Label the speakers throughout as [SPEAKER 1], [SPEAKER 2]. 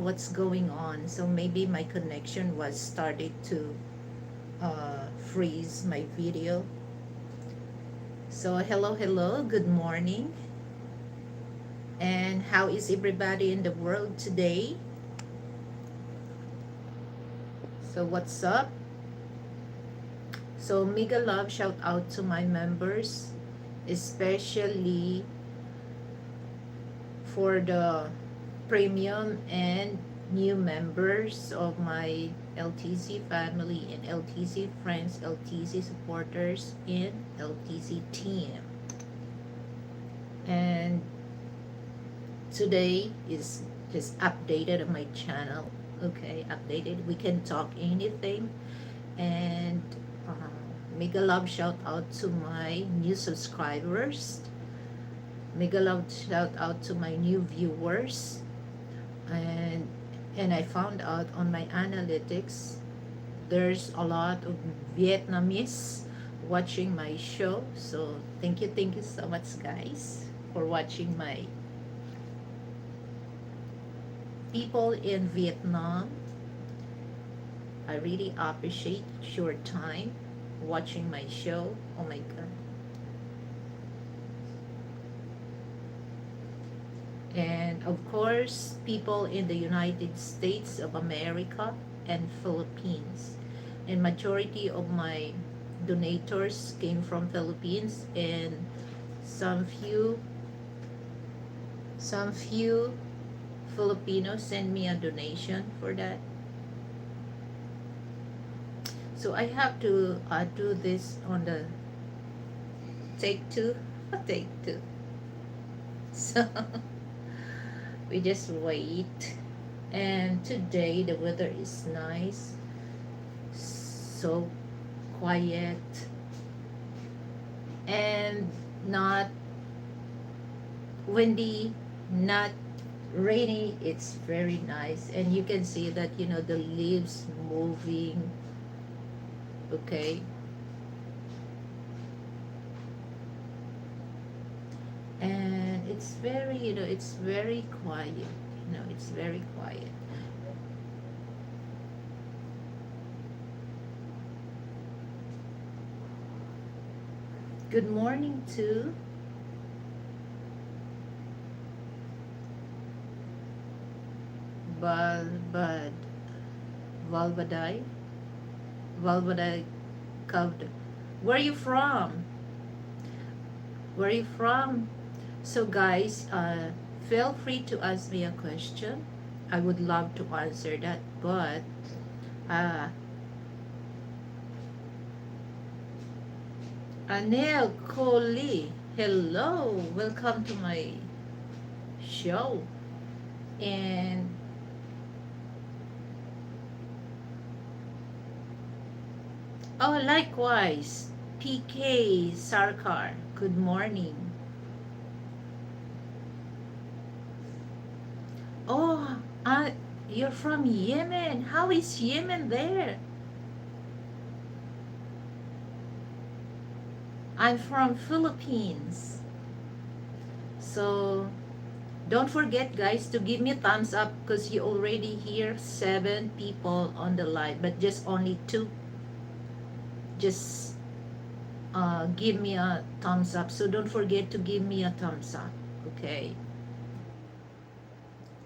[SPEAKER 1] what's going on. So maybe my connection was started to freeze my video. So hello, hello, good morning. And how is everybody in the world today? So what's up? So mega love shout out to my members, especially for the premium and new members of my LTC family and LTC friends, LTC supporters, and LTC team. And today is just updated on my channel. Okay, updated. We can talk anything. And mega love shout out to my new subscribers. Mega love shout out to my new viewers. And I found out on my analytics there's a lot of Vietnamese watching my show. So thank you so much guys for watching my people in Vietnam. I really appreciate your time watching my show. Oh my god. And of course, people in the United States of America and Philippines. And majority of my donators came from Philippines, and some few Filipinos send me a donation for that. So I have to do this on the take two. Take two. So we just wait. And today the weather is nice, so quiet and not windy, not rainy. It's very nice, and you can see that the leaves moving. Okay, and it's very it's very quiet. It's very quiet. Good morning to Valbad Valbadai Valbadai Cavd. Where are you from? Where are you from? So guys, feel free to ask me a question. I would love to answer that, but uh, Anil Kohli, hello, welcome to my show. And oh, likewise, PK Sarkar, good morning. Oh, you're from Yemen. How is Yemen there? I'm from Philippines. So don't forget guys to give me a thumbs up, because you already hear 7 people on the live, but just only 2. Just give me a thumbs up. So don't forget to give me a thumbs up. Okay.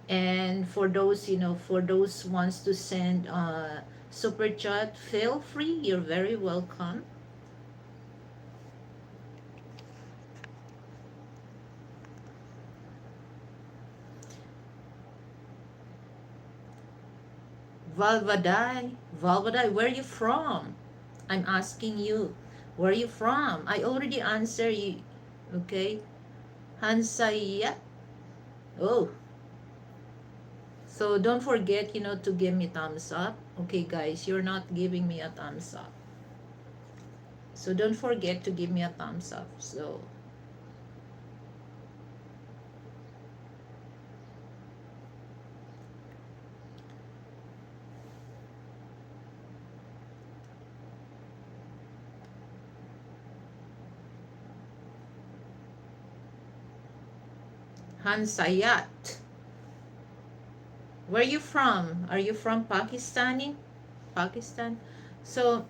[SPEAKER 1] And for those, for those wants to send super chat, feel free. You're very welcome. Valvadai, Valvadai, where are you from? I'm asking you, where are you from? I already answered you. Okay. Hansaya. Oh. So don't forget, to give me thumbs up. Okay, guys, you're not giving me a thumbs up. So don't forget to give me a thumbs up. So Hansayat. Where are you from? Are you from Pakistani? Pakistan? So,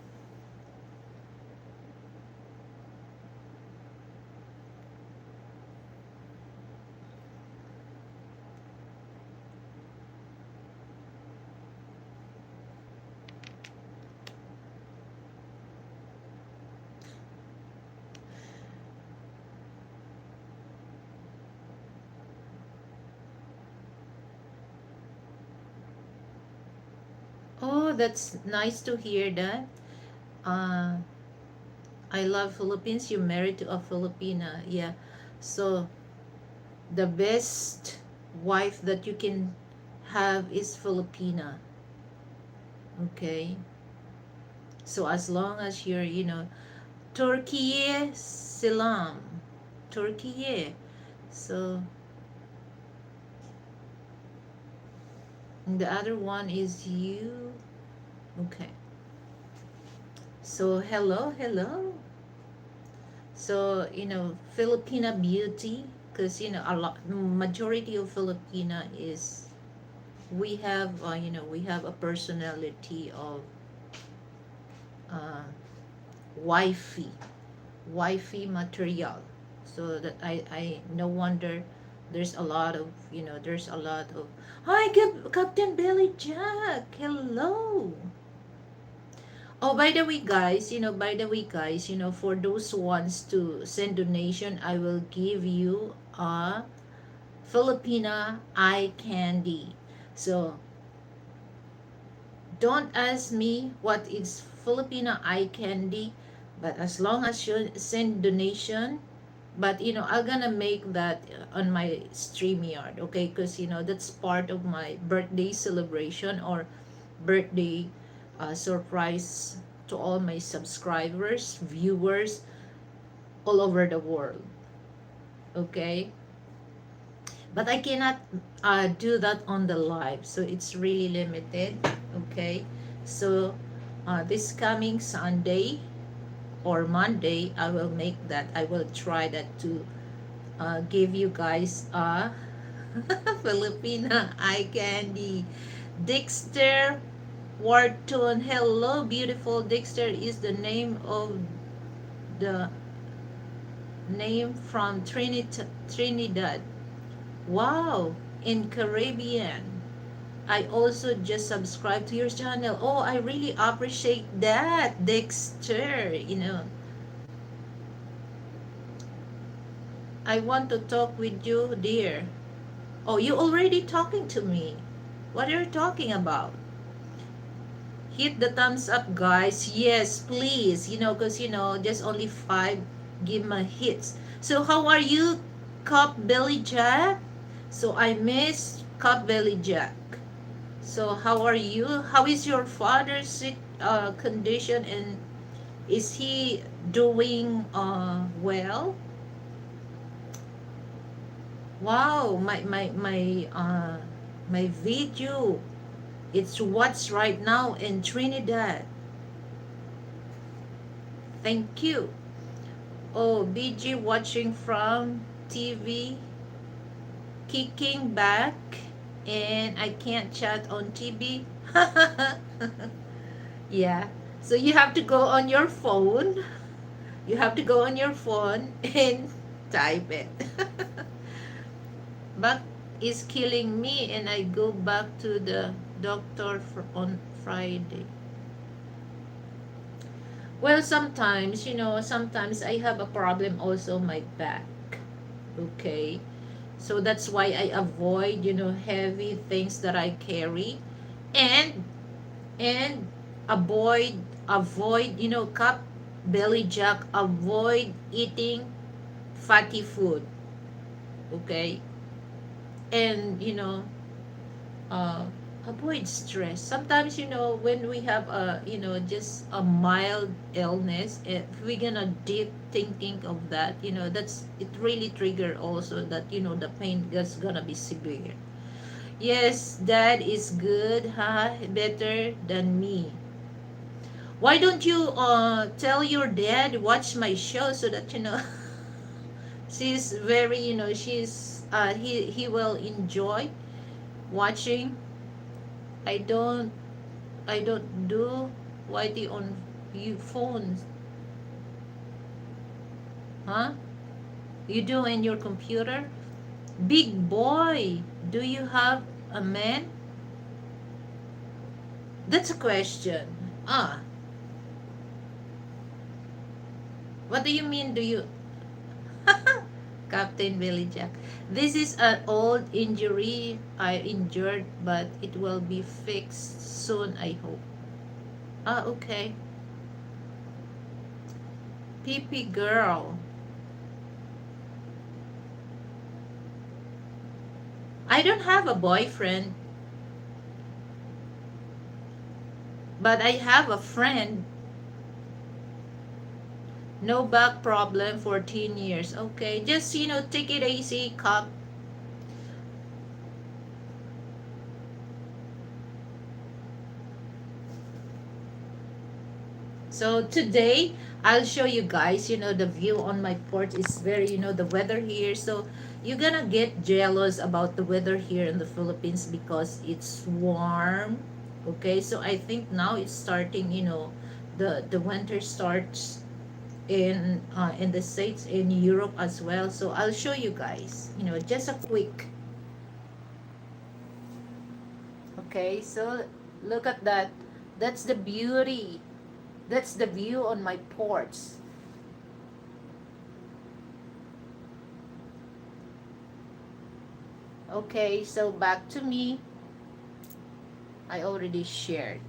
[SPEAKER 1] oh, that's nice to hear that. Uh, I love Philippines. You're married to a Filipina. Yeah. So, the best wife that you can have is Filipina. Okay. So, as long as you're, Turkey Salam. Turkey. So, the other one is you. Okay. So, hello, hello. So, Filipina beauty, because, a lot, majority of Filipina is, we have a personality of uh, wifey, wifey material. So that no wonder there's a lot of, hi, Captain Billy Jack, hello. Oh, by the way, guys, for those who wants to send donation, I will give you a Filipina eye candy. So, don't ask me what is Filipina eye candy, but as long as you send donation, but I'm gonna make that on my StreamYard, okay? Because that's part of my birthday celebration or birthday surprise to all my subscribers, viewers all over the world, okay? But I cannot do that on the live, so it's really limited, okay? So this coming Sunday or Monday, I will make that. I will try that to give you guys a Filipina eye candy. Dexter Wharton, hello, beautiful. Dexter is the name of the name from Trinidad. Wow, in Caribbean. I also just subscribed to your channel. Oh, I really appreciate that, Dexter. I want to talk with you, dear. Oh, you already talking to me. What are you talking about? Hit the thumbs up, guys. Yes, please. Because, just only five give my hits. So, how are you, Cup Belly Jack? So, I miss Cup Belly Jack. So, how are you? How is your father's condition, and is he doing well? Wow, my video. It's what's right now in Trinidad. Thank you. Oh, BG watching from TV, kicking back, and I can't chat on TV. Yeah. So you have to go on your phone. You have to go on your phone and type it. Back is killing me, and I go back to the doctor on Friday. Well, sometimes I have a problem also my back. Okay. So that's why I avoid, heavy things that I carry, and and avoid, cup belly jack, avoid eating fatty food. Okay. And uh avoid stress. Sometimes, when we have just a mild illness, if we're gonna deep thinking of that, that's it really trigger also that the pain is gonna be severe. Yes, dad is good, huh? Better than me. Why don't you tell your dad watch my show so that she's very, she's he will enjoy watching. I don't I don't do YT on you phones. Huh? You do in your computer? Big boy, do you have a man? That's a question. Ah, what do you mean? Do you, Captain Billy Jack? This is an old injury I injured, but it will be fixed soon, I hope. Ah, okay. Pee girl. I don't have a boyfriend, but I have a friend. No back problem for 10 years. Okay, just take it easy, Cap. So today, I'll show you guys, the view on my porch is very, the weather here. So you're gonna get jealous about the weather here in the Philippines because it's warm. Okay, so I think now it's starting, the winter starts in the States, in Europe as well. So I'll show you guys, just a quick. Okay, so look at that. That's the beauty. That's the view on my porch. Okay, so back to me. I already shared.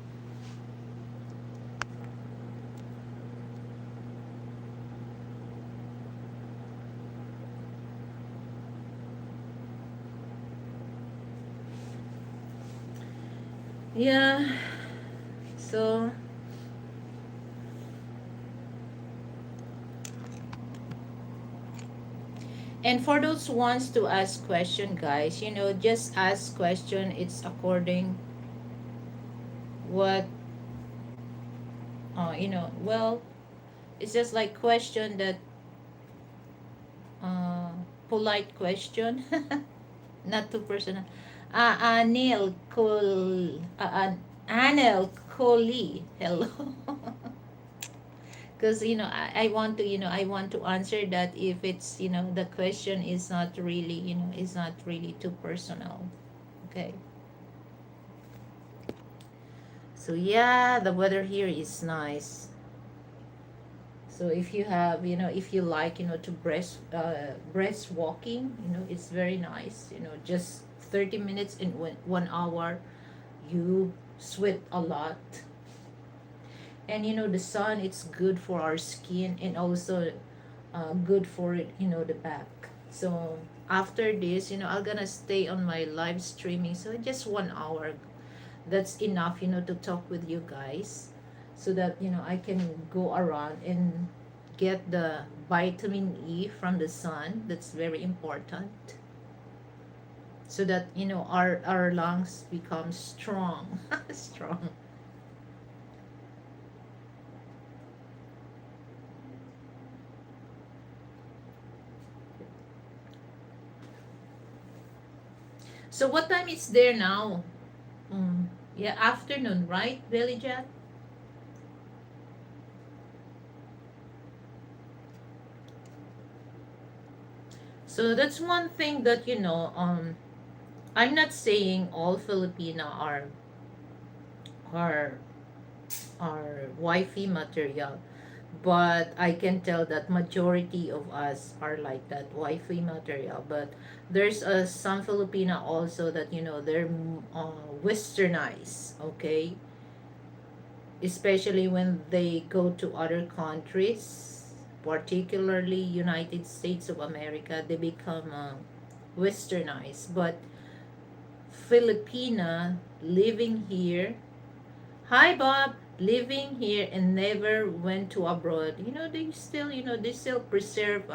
[SPEAKER 1] Yeah. So, and for those who wants to ask question, guys, just ask question. It's according what, well, it's just like question that, uh, polite question, not too personal. Anil Kul, Anil Kohli, hello. Because I want to answer that if it's the question is not really is not really too personal. Okay, so yeah, the weather here is nice. So if you have if you like to breast walking, it's very nice, just 30 minutes in 1 hour, you sweat a lot. And the sun, it's good for our skin, and also good for the back. So after this, I'm gonna stay on my live streaming, so just 1 hour, that's enough to talk with you guys, so that I can go around and get the vitamin E from the sun. That's very important, so that our lungs become strong. Strong. So what time is there now? Yeah, afternoon, right, Billy Jack? So that's one thing that I'm not saying all Filipino are wifey material, but I can tell that majority of us are like that, wifey material. But there's some Filipina also that they're westernized, okay, especially when they go to other countries, particularly United States of America, they become westernized. But Filipina living here, hi Bob, living here and never went to abroad, they still preserve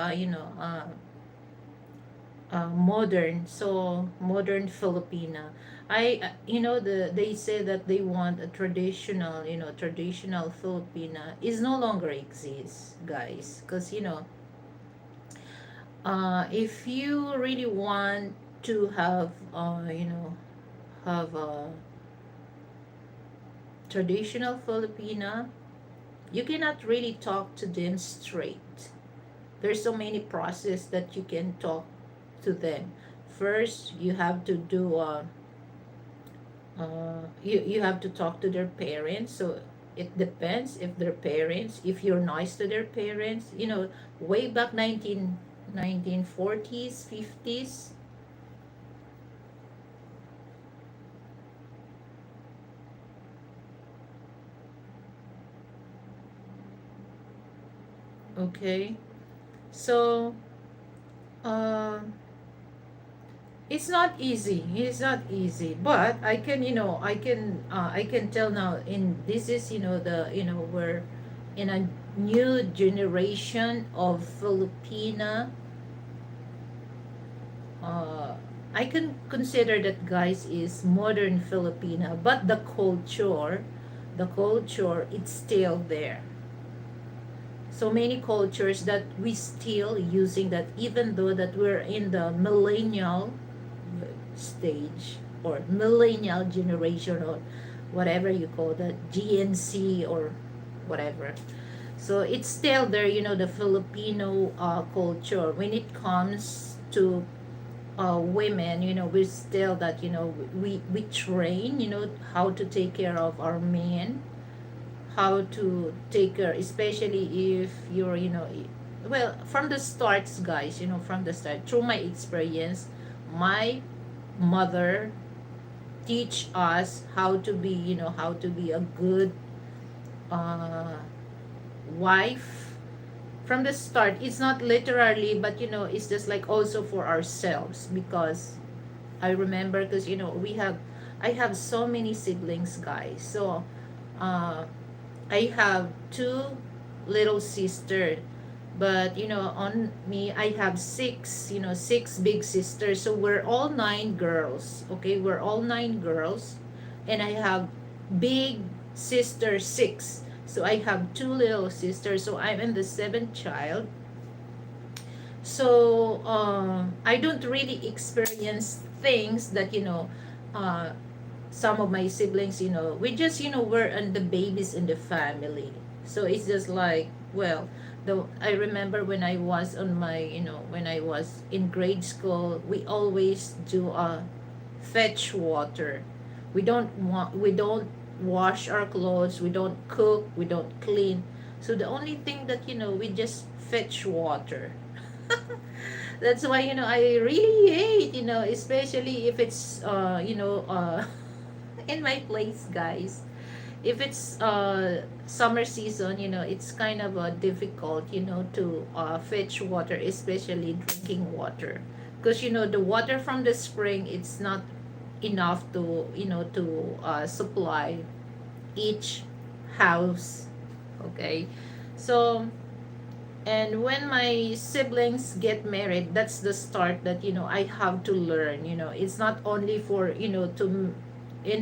[SPEAKER 1] modern, so modern Filipina. They say that they want a traditional, traditional Filipina is no longer exists, guys, because if you really want to have have a traditional Filipina, you cannot really talk to them straight. There's so many process that you can talk to them. First, you have to do you have to talk to their parents. So it depends if their parents, if you're nice to their parents, way back 1940s, 50s. Okay, so uh, it's not easy, but I can, I can tell now, in this is, we're in a new generation of Filipina. uh, I can consider that, guys, is modern Filipina, but the culture, it's still there. So many cultures that we still using that, even though that we're in the millennial stage, or millennial generation, or whatever you call that, GNC or whatever. So it's still there, the Filipino culture. When it comes to women, we still that, we train, how to take care of our men, how to take care, especially if you're, well, from the starts, guys, from the start, through my experience, my mother teach us how to be, how to be a good uh, wife from the start. It's not literally, but it's just like also for ourselves, because I remember, because I have so many siblings, guys. So uh, I have two little sisters, but on me, I have six, six big sisters. So we're all nine girls. Okay, we're all nine girls, and I have big sister six. So I have two little sisters. So I'm in the seventh child. So I don't really experience things that uh, some of my siblings, we just, we're the babies in the family. So it's just like, well, I remember when I was on my, when I was in grade school, we always do fetch water. We don't wash our clothes, we don't cook, we don't clean. So the only thing that, we just fetch water. That's why, I really hate, especially if it's in my place, guys, if it's summer season, it's kind of difficult, to fetch water, especially drinking water, because the water from the spring, it's not enough to, to supply each house. Okay, so, and when my siblings get married, that's the start that, I have to learn, it's not only for, in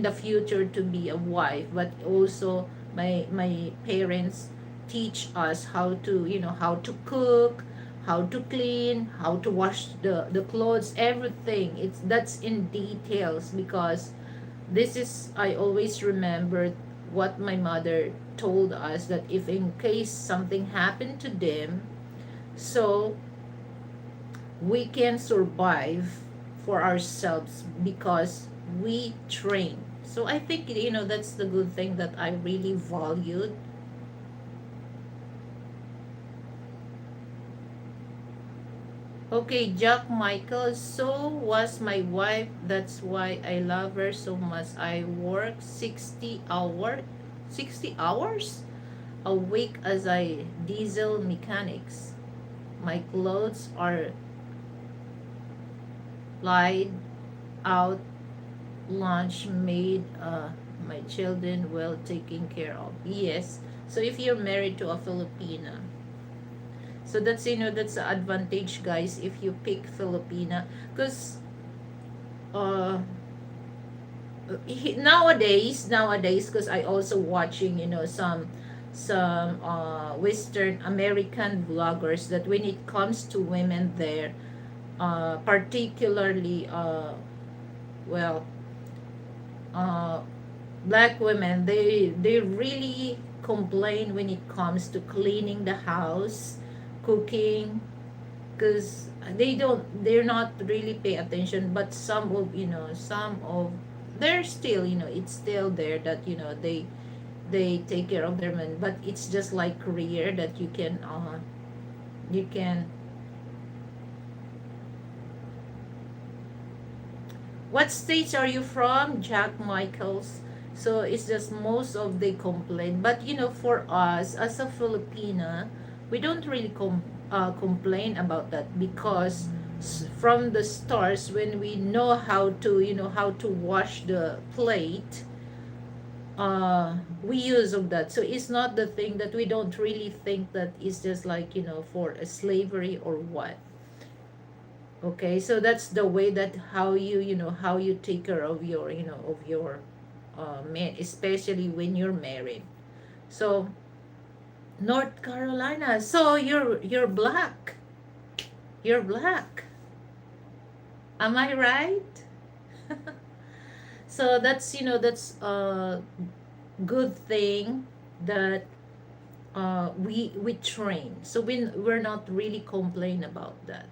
[SPEAKER 1] the future to be a wife, but also my parents teach us how to, how to cook, how to clean, how to wash the clothes, everything. That's in details, because this is, I always remember what my mother told us, that if in case something happened to them, so we can survive for ourselves, because we train. So I think, that's the good thing that I really valued. Okay, Jack Michael, so was my wife. That's why I love her so much. I work 60 hours a week as a diesel mechanics. My clothes are laid out, lunch made, my children well taken care of. Yes. So if you're married to a Filipina, so that's, that's the advantage, guys, if you pick Filipina, because uh nowadays, because I also watching, some Western American vloggers, that when it comes to women there, particularly, well, uh Black women, they really complain when it comes to cleaning the house, cooking, because they're not really pay attention. But some of, some of, they're still, it's still there that, they take care of their men. But it's just like career that you can. What states are you from, Jack Michaels? So it's just most of they complain. But for us as a Filipina, we don't really complain about that, because from the stars, when we know how to wash the plate, we use of that. So it's not the thing that we don't really think that it's just like, for a slavery or what. Okay, so that's the way that how you take care of your man, especially when you're married. So North Carolina, so you're black, you're black, am I right? So that's a good thing that we train, so we're not really complain about that.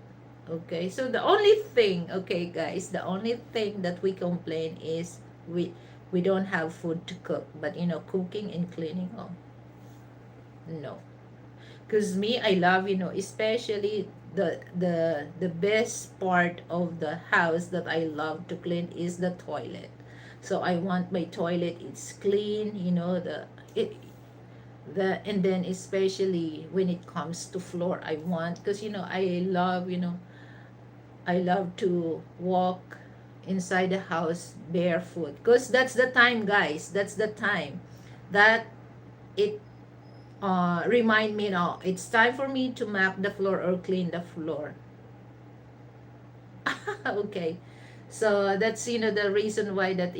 [SPEAKER 1] Okay, so the only thing, okay guys, the only thing that we complain is we don't have food to cook, but cooking and cleaning, oh no. Because me, I love, especially the best part of the house that I love to clean is the toilet. So I want my toilet, it's clean, it and then especially when it comes to floor, I want, because I love to walk inside the house barefoot, because that's the time, guys, that's the time that it remind me now it's time for me to map the floor or clean the floor. Okay, so that's the reason why that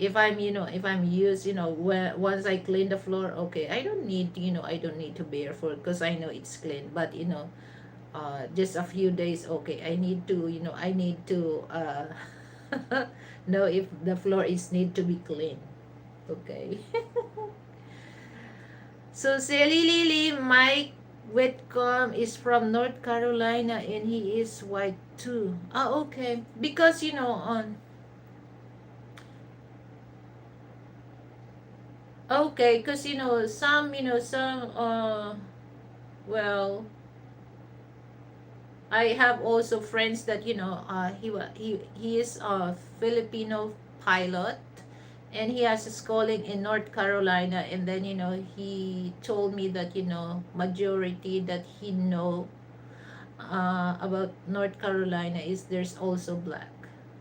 [SPEAKER 1] if I'm used, once I clean the floor, okay, I don't need to barefoot, because I know it's clean. But just a few days, okay, I need to know if the floor is need to be clean. Okay. So Sally Lily, Mike Whitcomb is from North Carolina and he is white too. Ah, okay. Because on okay, because some well, I have also friends that he is a Filipino pilot, and he has a schooling in North Carolina. And then he told me that majority that he know about North Carolina is there's also black.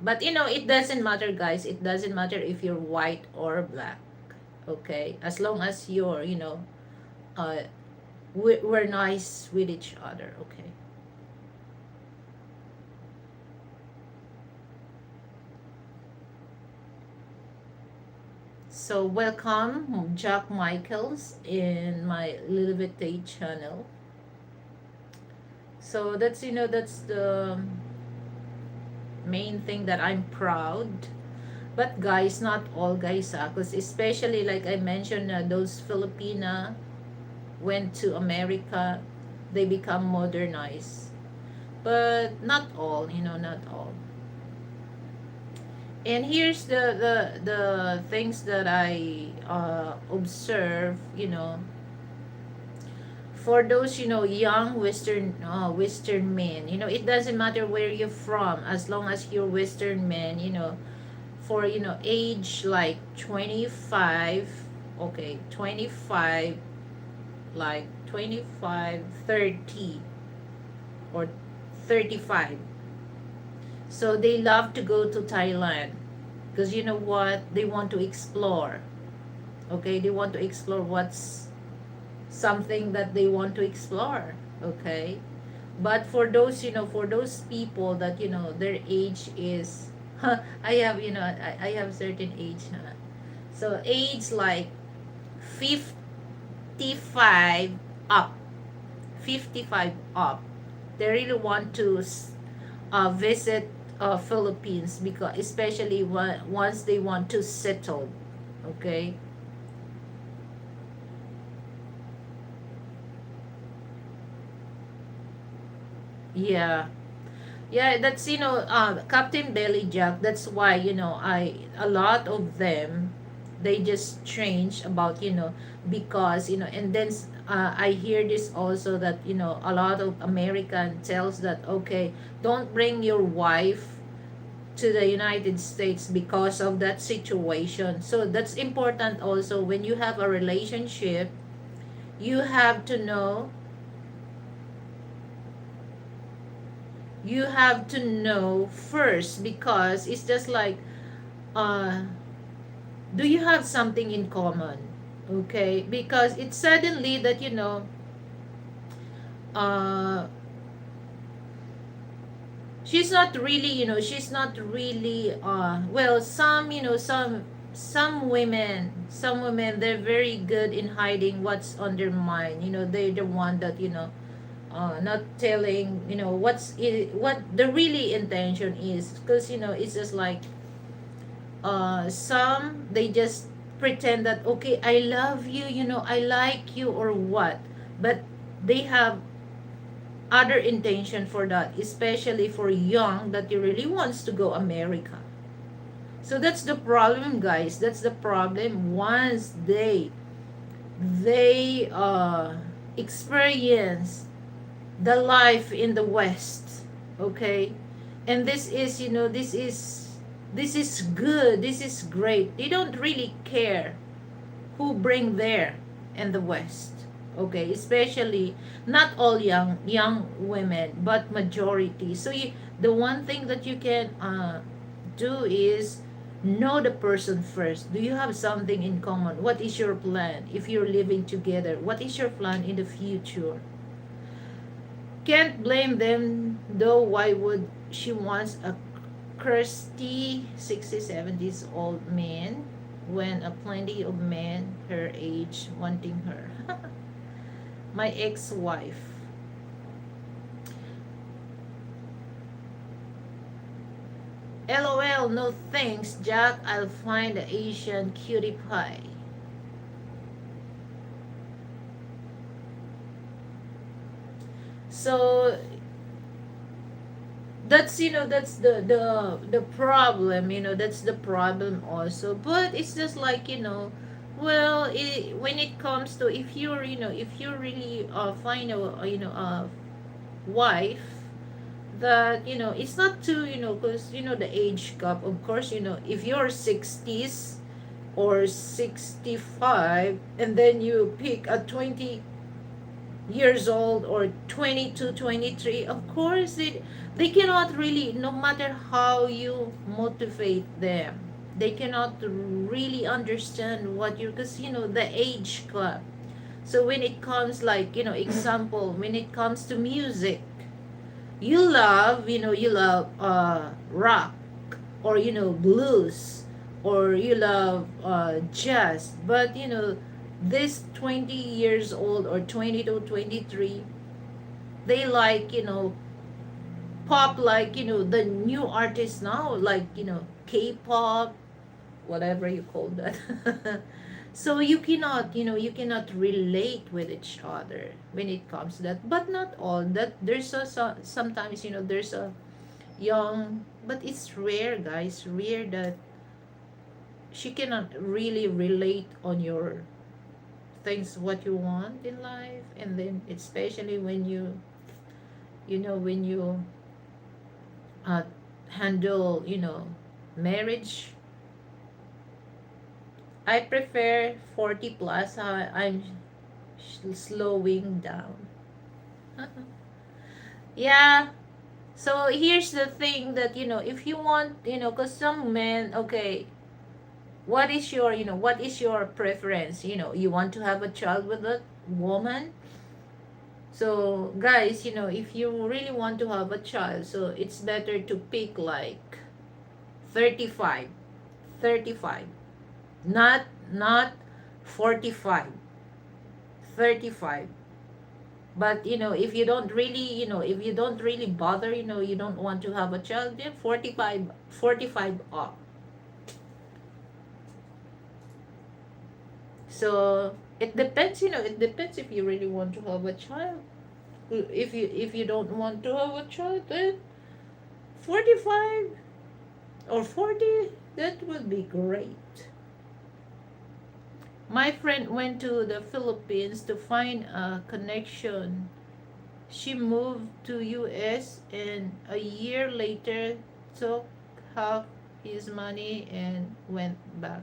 [SPEAKER 1] But it doesn't matter, guys. It doesn't matter if you're white or black. Okay, as long as uh, we're nice with each other. Okay. So welcome, Jack Michaels, in my Little Bit Day channel. So that's the main thing that I'm proud. But guys, not all guys, because especially like I mentioned, those Filipina went to America, they become modernized. But not all, not all. And here's the things that I observe, for those young Western men. It doesn't matter where you're from, as long as you're Western men. For age like 25, okay, 25, like 25, 30, or 35. So they love to go to Thailand, because you know what, they want to explore. Okay, they want to explore what's something that they want to explore. Okay, but for those people that their age is I have I have certain age, so age like 55 up, 55 up, they really want to visit Philippines, because especially once they want to settle. Okay. Yeah. Yeah, that's, Captain Belly Jack. That's why, a lot of them, they just change about, because, and then I hear this also that, a lot of American tells that, okay, don't bring your wife to the United States because of that situation. So that's important also when you have a relationship, you have to know, first, because it's just like, uh do you have something in common? Okay, because it's suddenly that, uh she's not really, well, some women, they're very good in hiding what's on their mind. They're the one that, not telling, what the really intention is, because, it's just like, some, they just pretend that, okay, I love you, I like you, or what, but they have other intention for that, especially for young that he really wants to go America. So that's the problem, guys. That's the problem. Once they experience the life in the West, okay, and this is good. This is great. They don't really care who bring there in the West. Okay, especially not all young women, but majority. So the one thing that you can do is know the person first. Do you have something in common? What is your plan if you're living together? What is your plan in the future? Can't blame them though. Why would she wants a crusty 60s 70s old man when a plenty of men her age wanting her? My ex-wife. LOL, no thanks, Jack. I'll find the Asian cutie pie. So that's the problem, that's the problem also. But it's just like, well, when it comes to, if you're, if you really find a wife that, it's not too, because, the age gap, of course, if you're 60s or 65, and then you pick a 20 years old or 22, 23, of course they cannot really, no matter how you motivate them, they cannot really understand what you're, because, the age club. So when it comes, like, example, when it comes to music, you love rock, or, blues, or you love jazz, but, this 20 years old or 20 to 23, they like, pop, like, the new artists now, like, K-pop, whatever you call that. So you cannot relate with each other when it comes to that. But not all that, there's sometimes, there's a young, but it's rare, guys, rare that she cannot really relate on your things, what you want in life. And then especially when you uh, handle, marriage. I prefer 40 plus. I'm slowing down. Yeah. So here's the thing that, if you want, because some men, okay, what is your preference? You want to have a child with a woman. So guys, if you really want to have a child, so it's better to pick like 35, 35, not 45, 35. But, if you don't really bother, you don't want to have a child, then 45, 45 up. So it depends, it depends if you really want to have a child. If you don't want to have a child, then 45 or 40, that would be great. My friend went to the Philippines to find a connection. She moved to US and a year later took half his money and went back.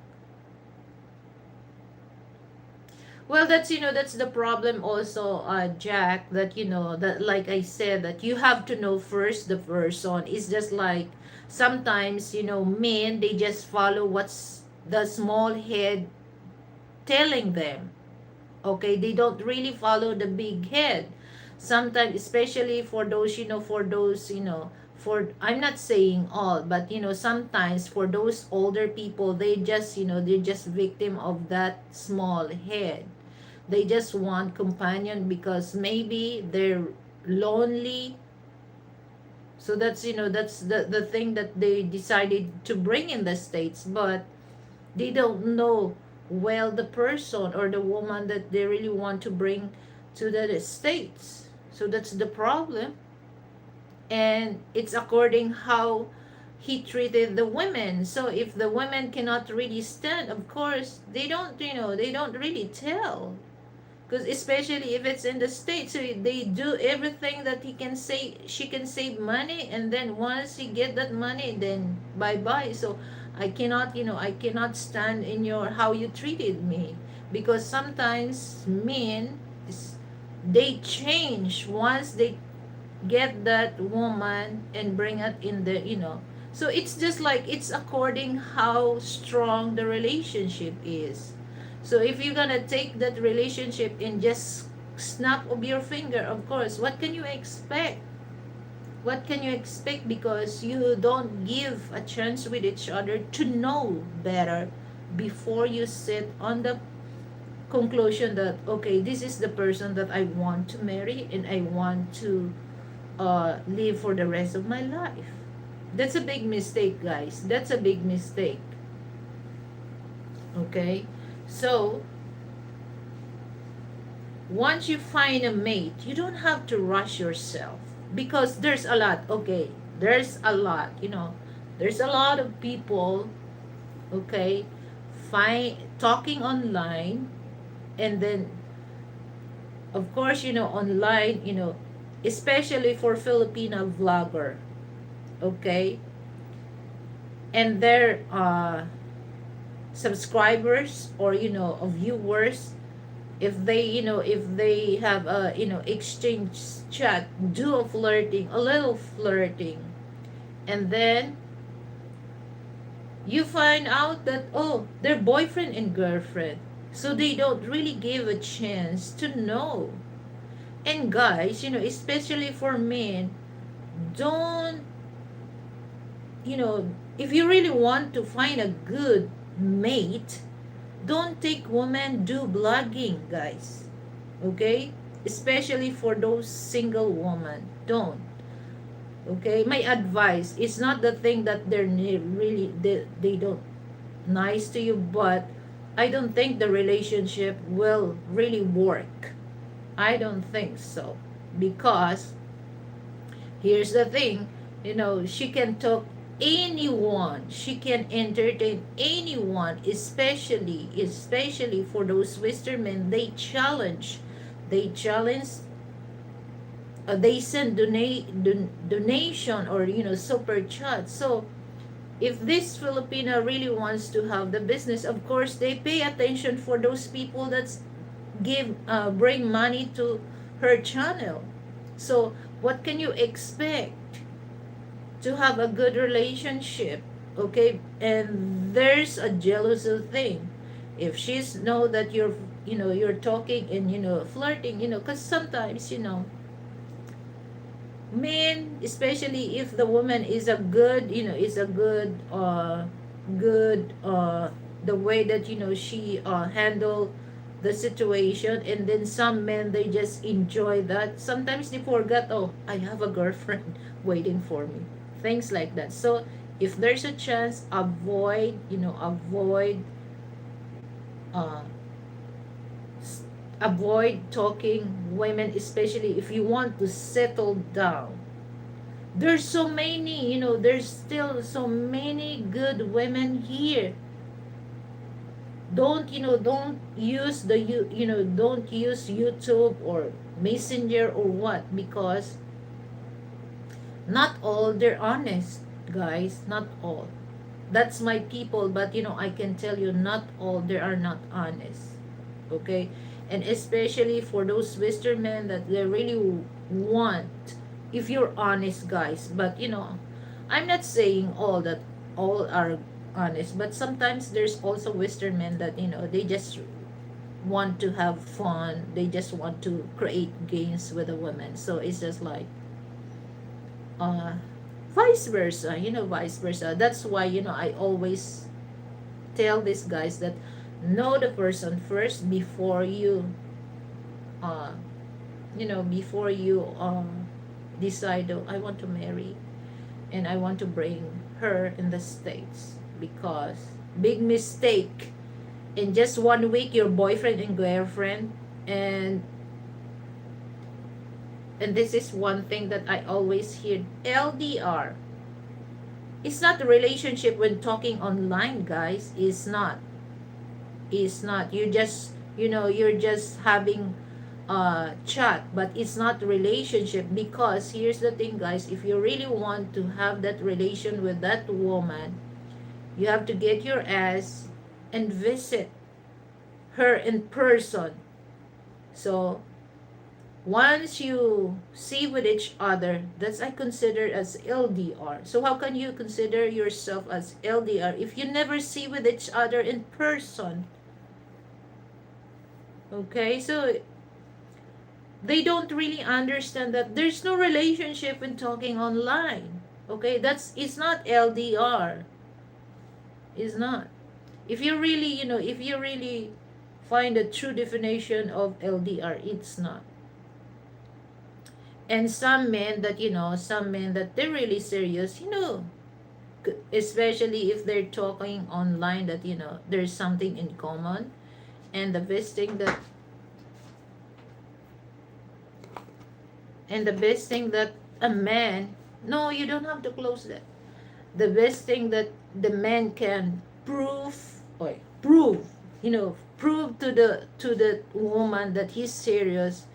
[SPEAKER 1] Well, that's the problem also, Jack, that that, like I said, that you have to know first the person. It's just like sometimes, men, they just follow what's the small head telling them. Okay, they don't really follow the big head. Sometimes, especially for those, for, I'm not saying all, but sometimes for those older people, they just, they're just victim of that small head. They just want companion because maybe they're lonely. So that's the thing that they decided to bring in the States, but they don't know well the person or the woman that they really want to bring to the States. So that's the problem. And it's according how he treated the women. So if the women cannot really stand, of course they don't really tell, because especially if it's in the States, so they do everything that he can say, she can save money, and then once he get that money, then bye bye. So I cannot stand in your how you treated me, because sometimes men they change once they get that woman and bring it in the so it's just like it's according how strong the relationship is. So if you're gonna take that relationship in just snap of your finger, of course, what can you expect? What can you expect? Because you don't give a chance with each other to know better before you sit on the conclusion that, okay, this is the person that I want to marry and I want to live for the rest of my life. That's a big mistake, guys. That's a big mistake. Okay? So, once you find a mate, you don't have to rush yourself, because there's a lot. Okay, there's a lot, there's a lot of people, okay, find talking online, and then of course, online, especially for Filipino vlogger, okay, and their subscribers or viewers, if they have a exchange chat, do a little flirting, and then you find out that, oh, they're boyfriend and girlfriend, so they don't really give a chance to know. And guys, especially for men, don't, if you really want to find a good mate, don't take women do blogging, guys. Okay? Especially for those single women. Don't. Okay? My advice is not the thing that really, they don't nice to you, but I don't think the relationship will really work. I don't think so. Because here's the thing, she can talk anyone, she can entertain anyone, especially for those Western men. They challenge, they send donation, or super chat. So if this Filipina really wants to have the business, of course they pay attention for those people that bring money to her channel. So what can you expect? To have a good relationship, okay? And there's a jealousy thing. If she's know that you're talking and flirting, because sometimes men, especially if the woman is a good, good, the way that she handle the situation, and then some men, they just enjoy that. Sometimes they forget, oh, I have a girlfriend waiting for me, things like that. So if there's a chance, avoid uh avoid talking women, especially if you want to settle down. There's so many, there's still so many good women here. Don't use don't use YouTube or Messenger or what, because not all they're honest, guys, not all. That's my people, but I can tell you, not all they are not honest. Okay? And especially for those Western men that they really want, if you're honest, guys. But I'm not saying all are honest, but sometimes there's also Western men that they just want to have fun, they just want to create gains with a woman. So it's just like uh vice versa, vice versa. That's why I always tell these guys that know the person first before you uh before you decide, oh, I want to marry and I want to bring her in the States. Because big mistake, in just 1 week your boyfriend and girlfriend. And this is one thing that I always hear: LDR. It's not a relationship when talking online, guys. It's not. You're just having chat, but it's not a relationship. Because here's the thing, guys: if you really want to have that relation with that woman, you have to get your ass and visit her in person. So once you see with each other, that's I consider as LDR. So how can you consider yourself as LDR if you never see with each other in person? Okay, so they don't really understand that there's no relationship in talking online. Okay, it's not LDR. It's not. If you really find a true definition of LDR, it's not. And some men that they're really serious, especially if they're talking online, that there's something in common. And the best thing that a man, no, you don't have to close that. The best thing that the man can prove to the woman that he's serious,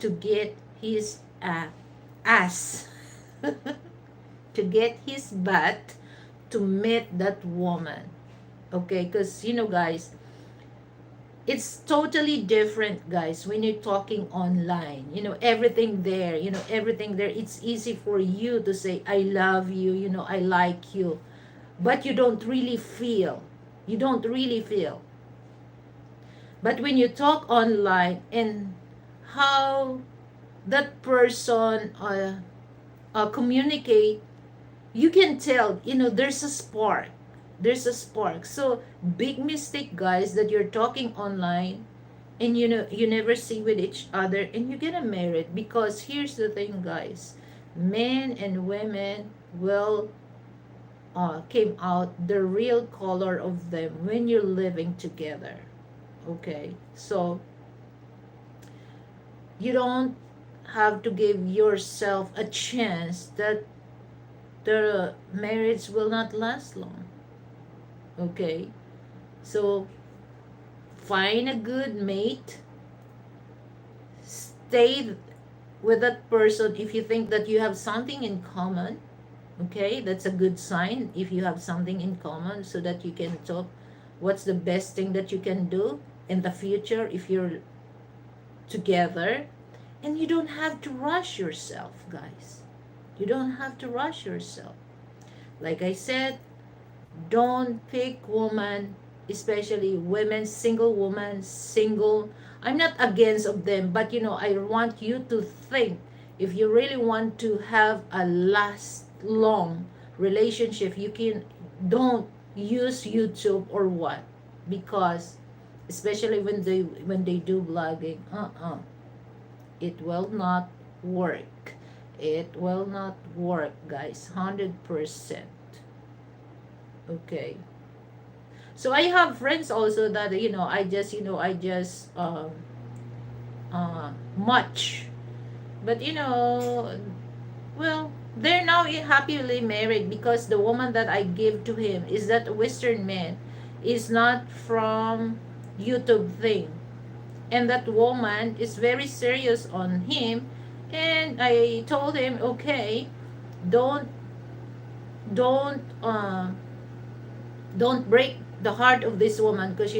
[SPEAKER 1] to get his ass to get his butt to meet that woman. Okay, because guys, it's totally different, guys, when you're talking online. Everything there, it's easy for you to say I love you, I like you, but you don't really feel. But when you talk online, and how that person communicate, you can tell, there's a spark. So big mistake, guys, that you're talking online, and you never see with each other, and you get married. Because here's the thing, guys: men and women will came out the real color of them when you're living together. Okay, so you don't have to give yourself a chance that the marriage will not last long. Okay, so find a good mate, stay with that person if you think that you have something in common. Okay, that's a good sign if you have something in common, so that you can talk what's the best thing that you can do in the future if you're together. And you don't have to rush yourself, guys. You don't have to rush yourself. Like I said, don't pick woman, especially women, single woman, single. I'm not against of them, but I want you to think, if you really want to have a last long relationship, you can don't use YouTube or what. Because especially when they do blogging, it will not work. It will not work, guys, 100%. Okay, so I have friends also that I just much. But well, they're now happily married because the woman that I give to him is that Western man, is not from YouTube thing. And that woman is very serious on him. And I told him, okay, don't don't don't break the heart of this woman, because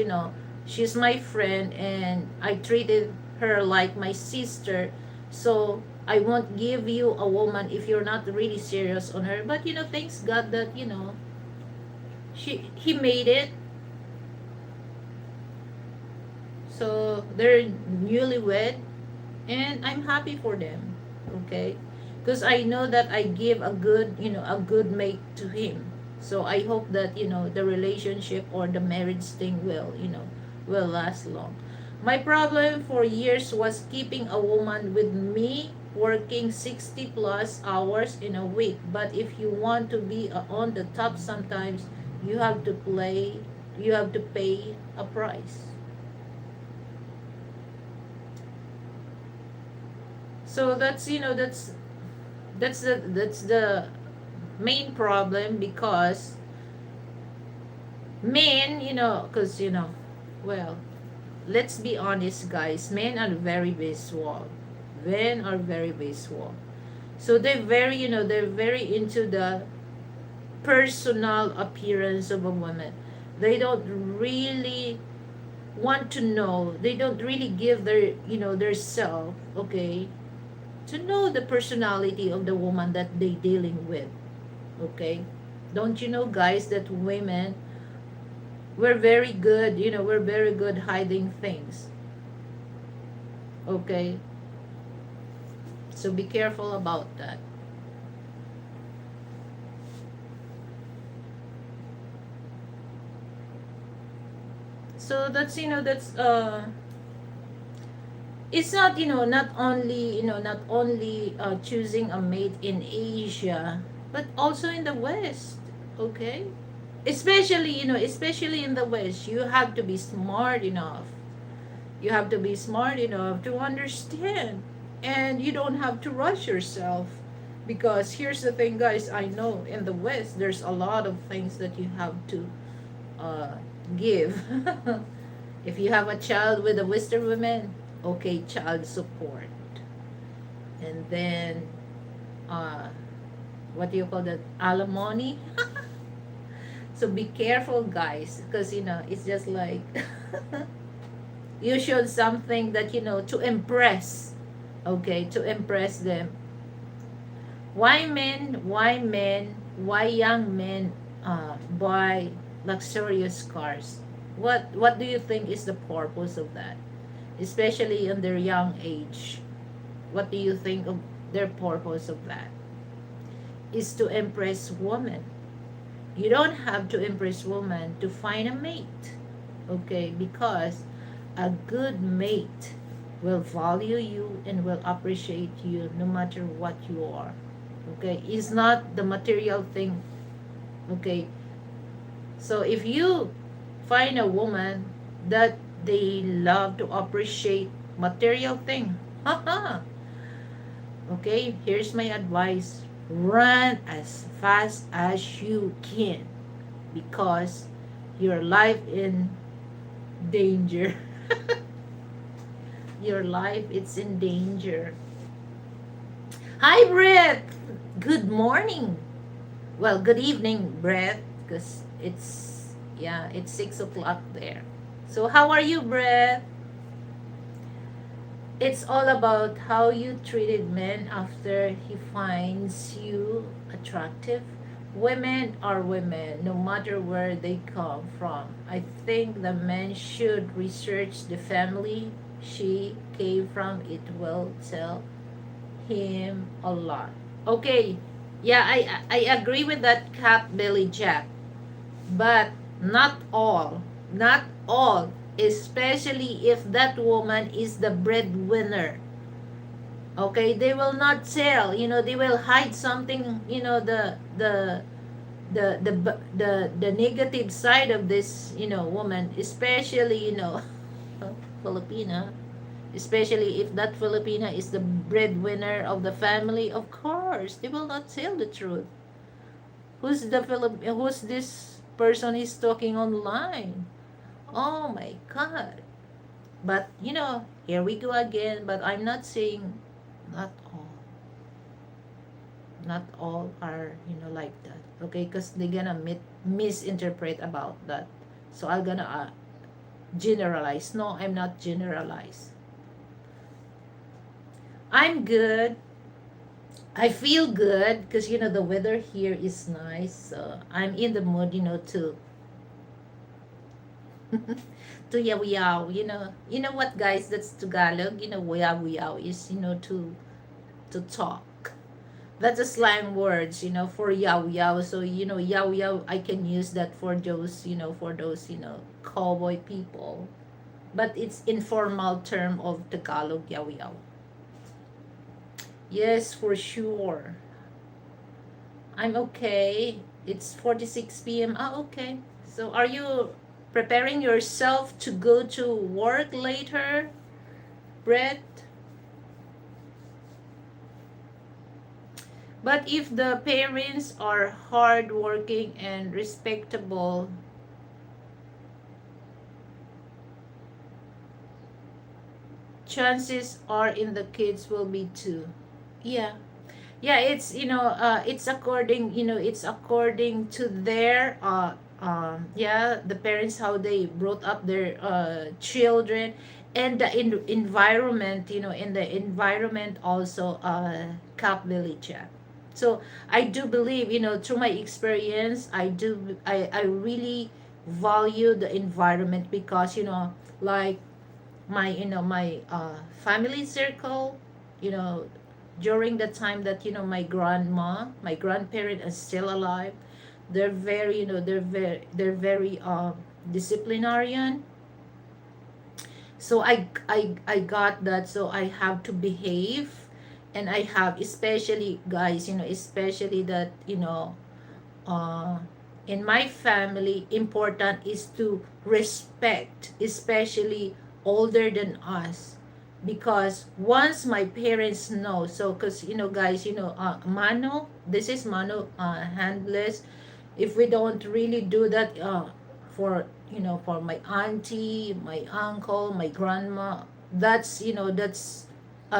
[SPEAKER 1] she's my friend and I treated her like my sister. So I won't give you a woman if you're not really serious on her. But thanks God that he made it. So they're newlywed, and I'm happy for them. Okay, because I know that I give a good mate to him. So I hope that the relationship or the marriage thing will last long. My problem for years was keeping a woman with me working 60 plus hours in a week. But if you want to be on the top, sometimes you have to play you have to pay a price. So that's the main problem, because men, because well, let's be honest, guys. Men are very visual. Men are very visual. So they're very into the personal appearance of a woman. They don't really want to know. They don't really give their self, okay, to know the personality of the woman that they dealing with. Okay, don't you know, guys, that women, we're very good hiding things. Okay, so be careful about that. So that's it's not not only choosing a mate in Asia, but also in the West. Okay, especially in the West, you have to be smart enough. You have to be smart enough to understand, and you don't have to rush yourself. Because here's the thing, guys, I know in the West there's a lot of things that you have to uh, give. If you have a child with a Western woman, okay, child support. And then, uh, what do you call that? Alimony. So be careful, guys, because it's just like you showed something that to impress, okay, to impress them. Why young men buy luxurious cars? What do you think is the purpose of that, especially in their young age? What do you think of their purpose of that? Is to impress women. You don't have to impress women to find a mate, okay? Because a good mate will value you and will appreciate you no matter what you are. Okay, it's not the material thing. Okay, so if you find a woman that they love to appreciate material thing, haha, okay, here's my advice: run as fast as you can, because your life in danger. Your life is in danger. Hi, Brett. Good morning. Well, good evening, Brett, because it's 6 o'clock there. So how are you, Brett? It's all about how you treated men after he finds you attractive. Women are women, no matter where they come from. I think the man should research the family she came from. It will tell him a lot. Okay, yeah, I agree with that, Cat Billy Jack. But not all. Not all. Especially if that woman is the breadwinner. Okay, they will not tell. They will hide something. The negative side of this woman, especially Filipina, Especially if that Filipina is the breadwinner of the family, of course, they will not tell the truth. Who's this person is talking online? Oh my God. But, here we go again. But I'm not saying not all. Not all are, like that. Okay? Because they're gonna misinterpret about that. So I'm gonna generalize. No, I'm not generalize. I'm good. I feel good because the weather here is nice. So I'm in the mood, to yaw. You know what, guys? That's Tagalog. Yaw is to talk. That's a slang words, for yaw. So yaw. I can use that for those, cowboy people. But it's informal term of Tagalog yaw. Yes, for sure. I'm okay. It's 46 p.m. Ah, okay. So are you preparing yourself to go to work later, Brett? But if the parents are hardworking and respectable, chances are in the kids will be too. Yeah. Yeah, it's according to their the parents, how they brought up their children, and the environment, in the environment also, Cap Village. Yeah. So I do believe, through my experience, I really value the environment, because like my family circle, you know during the time that my grandparent is still alive. They're very disciplinarian. So I got that, so I have to behave. And I have, especially guys, especially that, uh in my family, important is to respect, especially older than us. Because once my parents know, so because guys, mano, this is mano, handless. If we don't really do that, for my auntie, my uncle, my grandma, that's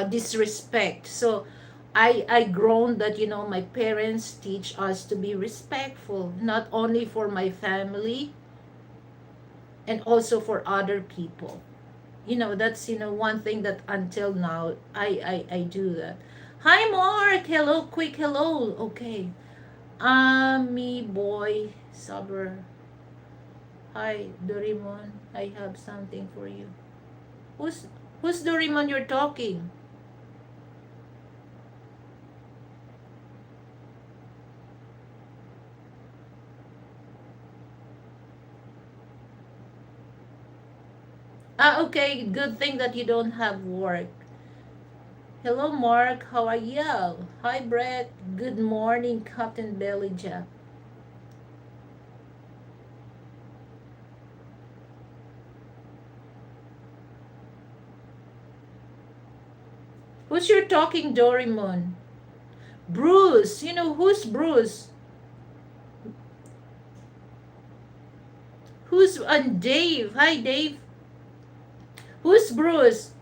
[SPEAKER 1] disrespect. So I grown that, my parents teach us to be respectful, not only for my family, and also for other people. That's one thing that until now I do that. Hi Mark, hello, quick hello. Okay. Me boy Saber. Hi Doraemon, I have something for you. Who's Doraemon you're talking? Okay, good thing that you don't have work. Hello Mark, how are you? Hi Brett, good morning Captain Belly Jack. Who's your talking Doraemon? Bruce, who's Bruce? Who's Dave? Hi Dave. Who's Bruce?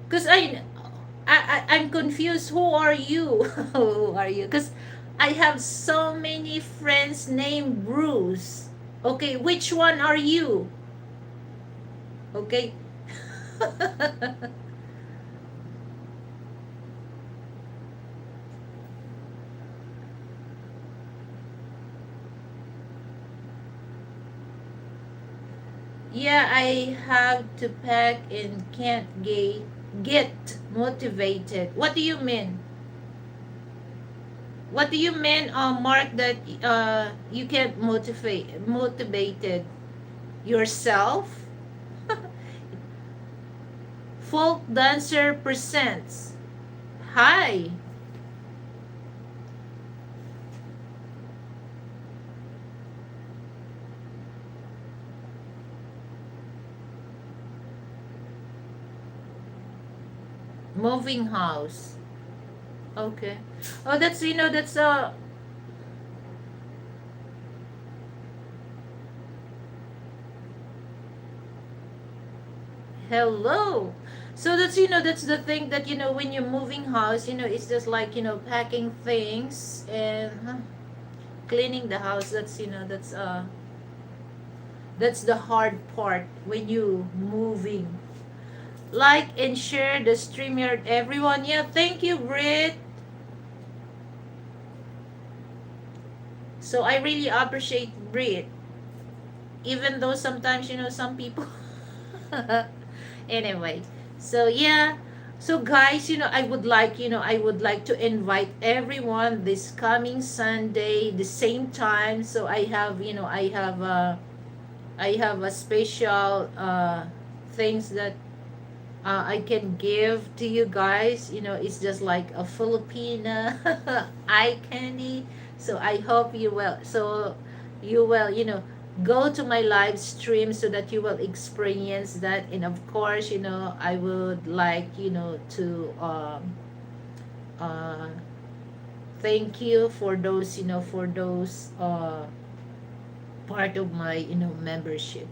[SPEAKER 1] Cause I'm confused. Who are you? Who are you? Cause I have so many friends named Bruce. Okay, which one are you? Okay. Yeah, I have to pack and can't get motivated. What do you mean? What do you mean, Mark, that you can't motivated yourself? Folk dancer presents. Hi. Moving house. Okay. Oh, that's, that's hello. So that's, that's the thing that, when you're moving house, it's just like, packing things and cleaning the house. That's, that's the hard part when you moving. Like and share the StreamYard, everyone. Yeah, thank you, Brit. So I really appreciate Brit. Even though sometimes, some people anyway, so yeah, so guys, I would like to invite everyone this coming Sunday the same time. So I have a special things that I can give to you guys. It's just like a Filipina eye candy. So I hope you will. So you will, go to my live stream so that you will experience that. And of course, I would like, to uh, thank you for those, part of my, membership.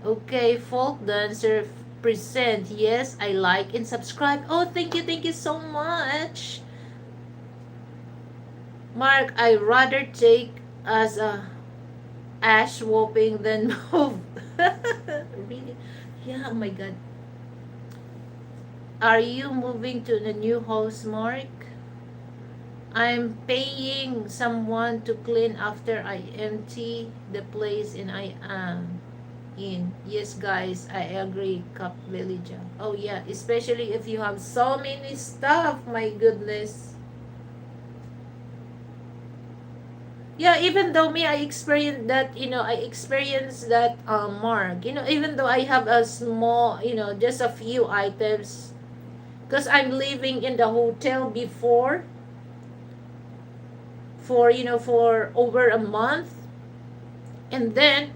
[SPEAKER 1] Okay, folk dancer present. Yes, I like and subscribe. Oh, thank you so much. Mark, I rather take as a ash whooping than move. Really? Yeah, oh my god. Are you moving to the new house, Mark? I'm paying someone to clean after I empty the place and I am in. Yes, guys, I agree, Cup Villager. Oh, yeah, especially if you have so many stuff, my goodness. Yeah, even though me, I experienced that, Mark. Even though I have a small, just a few items, because I'm living in the hotel before for, for over a month. And then,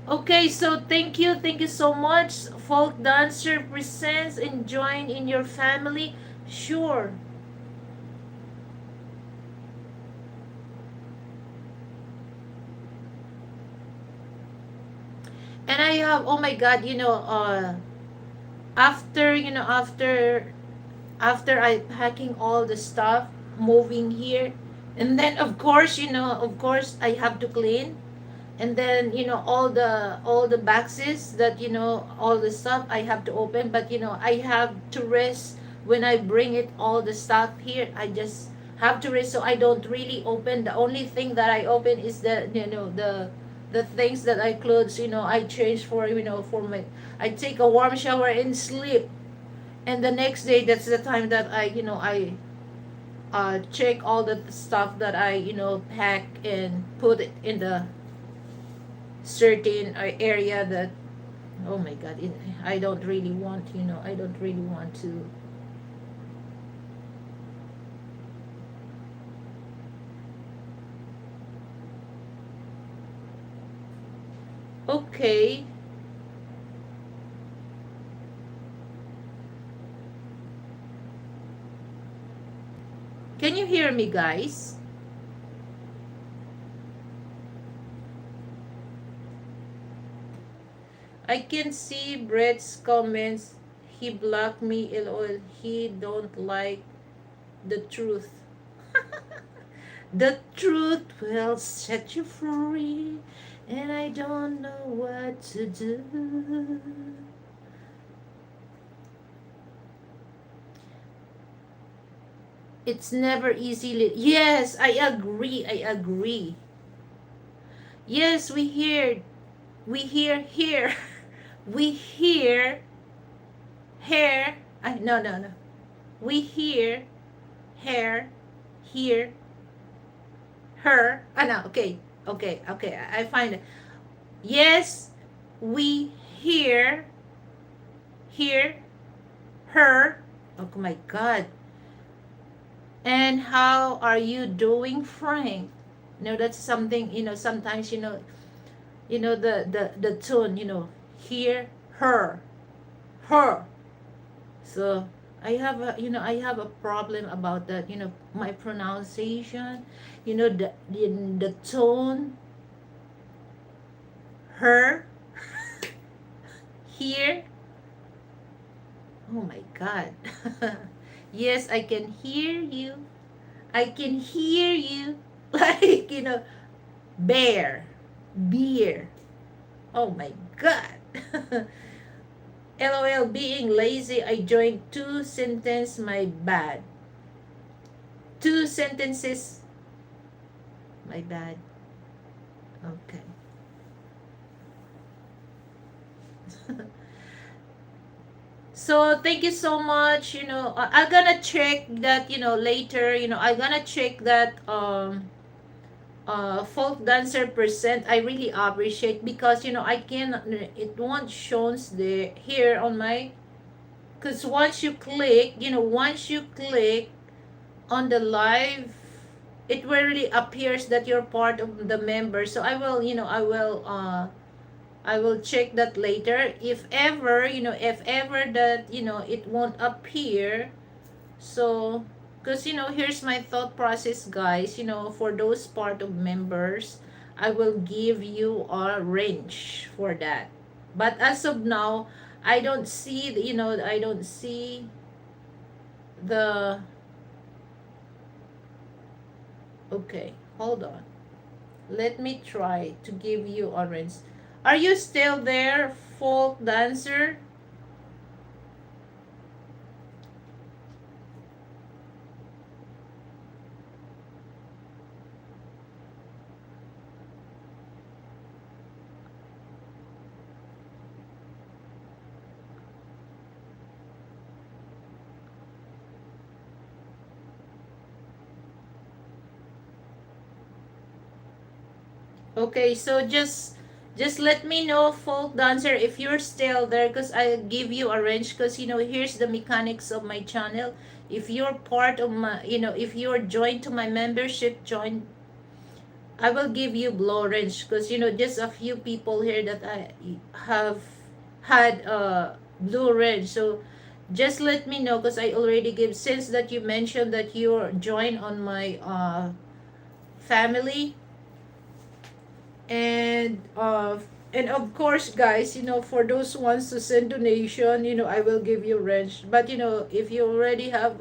[SPEAKER 1] okay, so thank you so much. Folk dancer presents and join in your family. Sure. And I have, oh my god, after, after I packing all the stuff, moving here, and then of course I have to clean. And then, all the boxes that, all the stuff I have to open. But I have to rest when I bring it all the stuff here. I just have to rest, so I don't really open. The only thing that I open is the things that I clothes, I change for, for my, I take a warm shower and sleep. And the next day, that's the time that I check all the stuff that I, pack and put it in the certain area that, oh my god, I don't really want, I don't really want to. Okay, can you hear me, guys? I can see Brett's comments. He blocked me, lol. He don't like the truth. The truth will set you free, and I don't know what to do. It's never easy. Yes, I agree. I agree. Yes, we hear. We hear here. We hear hair. No, no, no. We hear hair, hear her. No, okay. Okay, okay. I find it. Yes, we hear her. Oh my God. And how are you doing, Frank? That's something, sometimes, the tone, hear her, her. So I have a problem about that, my pronunciation, the tone, her, here. Oh my God. Yes, I can hear you. I can hear you. Like, bear, beer. Oh my God. LOL, being lazy, I joined two sentence, my bad. Two sentences, my bad. Okay. So thank you so much. I'm gonna check that, later, I'm gonna check that folk dancer percent. I really appreciate, because I can, it won't shows the here on my, because once you click on the live, it really appears that you're part of the member. So I will check that later. If ever that, it won't appear. So, because, here's my thought process, guys. For those part of members, I will give you a range for that. But as of now, I don't see, I don't see the, okay, hold on. Let me try to give you a range. Are you still there, folk dancer? Okay, so just let me know, folk dancer, if you're still there, because I give you a range. Because, here's the mechanics of my channel. If you're part of my, if you're joined to my membership, I will give you blow range. Because, just a few people here that I have had blue range. So just let me know, because I already give, since that you mentioned that you're joined on my family. And of course, guys, for those ones to send donation, I will give you range. But, if you already have,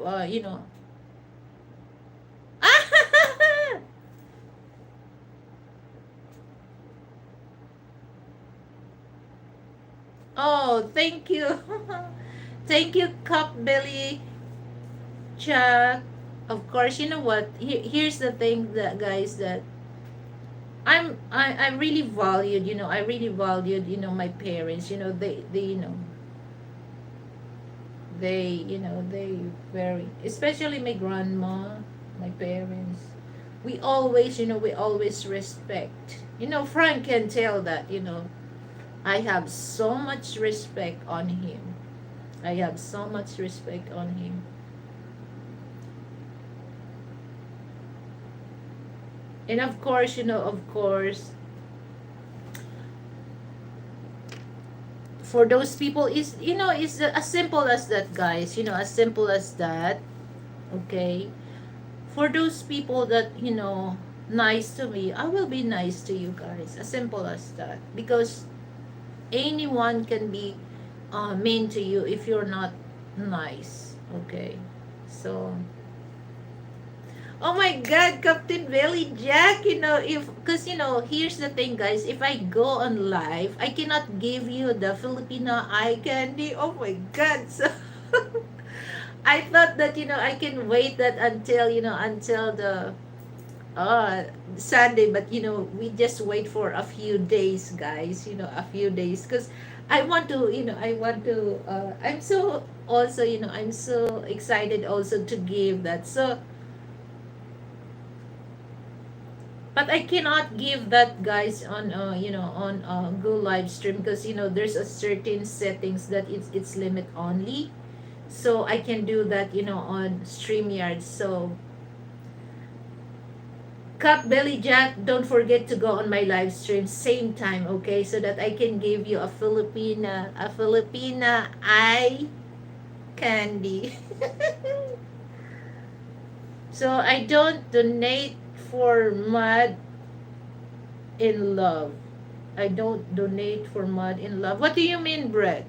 [SPEAKER 1] oh, thank you. Thank you, Cup Belly Chuck. Of course, you know what, here's the thing, that guys, that I really valued, my parents. They very, especially my grandma, my parents. We always respect. Frank can tell that, I have so much respect on him. I have so much respect on him. And of course, for those people, is as simple as that, guys. As simple as that. Okay. For those people that, nice to me, I will be nice to you guys. As simple as that. Because anyone can be mean to you if you're not nice. Okay. So, oh my God, Captain Belly Jack, because, here's the thing, guys. If I go on live, I cannot give you the Filipino eye candy. Oh my God. So, I thought that, I can wait that until the Sunday, but, we just wait for a few days, guys, a few days. Because I'm so, also, I'm so excited also to give that. So, but I cannot give that, guys, on go live stream, because, there's a certain settings that it's limit only. So I can do that, on StreamYard. So Cup Belly Jack, don't forget to go on my live stream same time, okay? So that I can give you a Filipina eye candy. So I don't donate for mud in love. I don't donate for mud in love. What do you mean, Brett?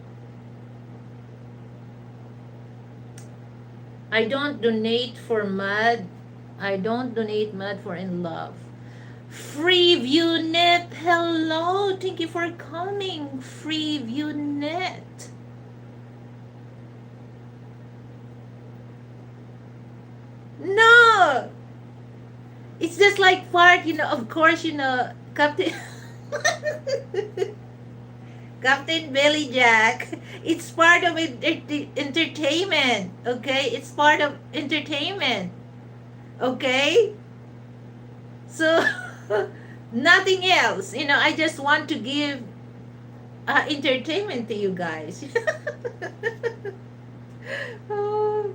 [SPEAKER 1] I don't donate for mud. I don't donate mud for in love. Free View Net. Hello. Thank you for coming. Free View Net. No. It's just like part, of course, Captain Captain Billy Jack. It's part of entertainment. Okay? It's part of entertainment. Okay? So nothing else. I just want to give entertainment to you guys. Oh.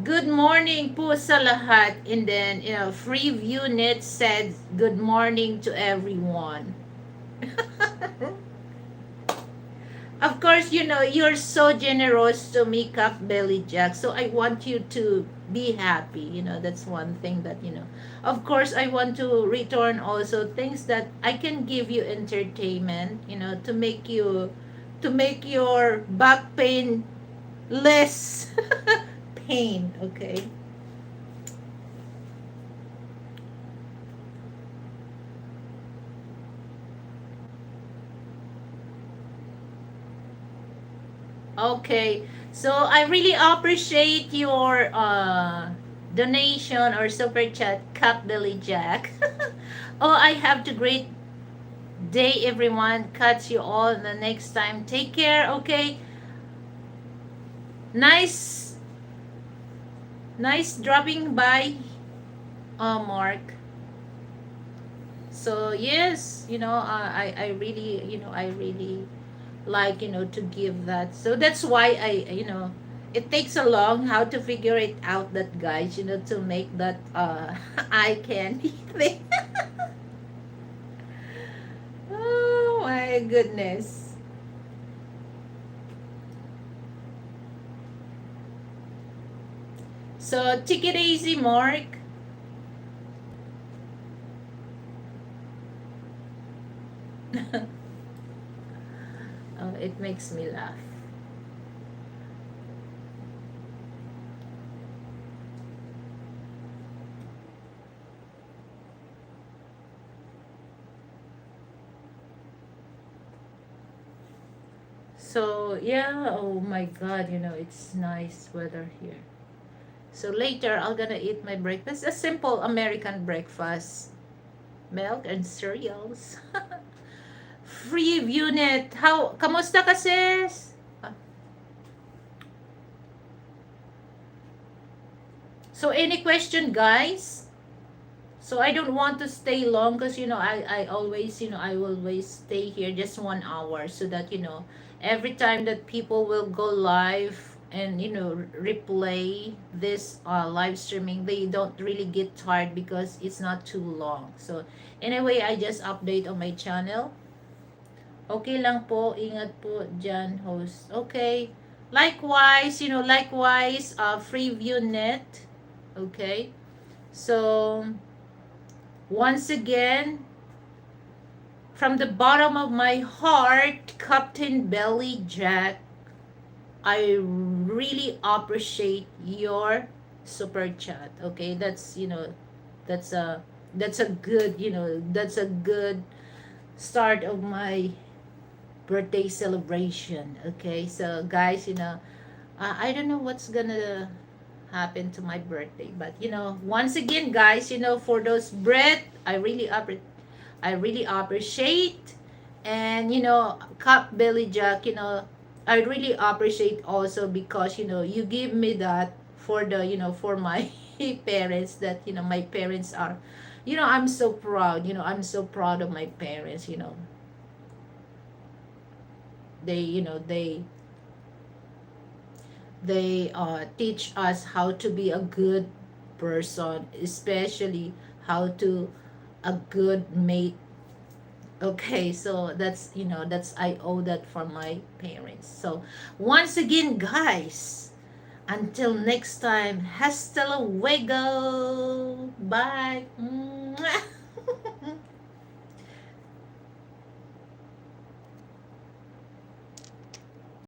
[SPEAKER 1] Good morning po sa lahat. And then, Free View Net said good morning to everyone. Of course, you're so generous to me, Cup Belly Jack. So I want you to be happy. That's one thing that, Of course, I want to return also things that I can give you entertainment, to make your back pain less pain, okay? Okay. So I really appreciate your donation or super chat, Cup Billy Jack. Oh, I have to great day, everyone. Catch you all the next time. Take care. Okay. Nice, nice dropping by, Mark. So yes, I really, I really like, to give that. So that's why it takes a long how to figure it out, that guys, to make that eye candy thing. Oh my goodness. So take it easy, Mark. Oh, it makes me laugh. So yeah, oh my god, it's nice weather here. So later I'm gonna eat my breakfast, a simple American breakfast, milk and cereals. Free unit. Kamusta ka, sis? So any question, guys? So I don't want to stay long because I always I will always stay here just 1 hour, so that every time that people will go live and replay this live streaming, they don't really get tired because it's not too long. So anyway, I just update on my channel. Okay lang po, ingat po dyan, host. Okay. Likewise, Free View Net. Okay. So once again, from the bottom of my heart, Captain Belly Jack, I really appreciate your super chat. Okay, that's a good start of my birthday celebration. Okay, so guys, I don't know what's gonna happen to my birthday, but once again, guys, for those bread, I really appreciate. And Cup Belly Jack, I really appreciate also because you give me that for the for my parents, that my parents are I'm so proud. I'm so proud of my parents. They, they teach us how to be a good person, especially how to a good mate. Okay, so that's I owe that from my parents. So once again, guys, until next time, hasta luego. Bye. Mwah.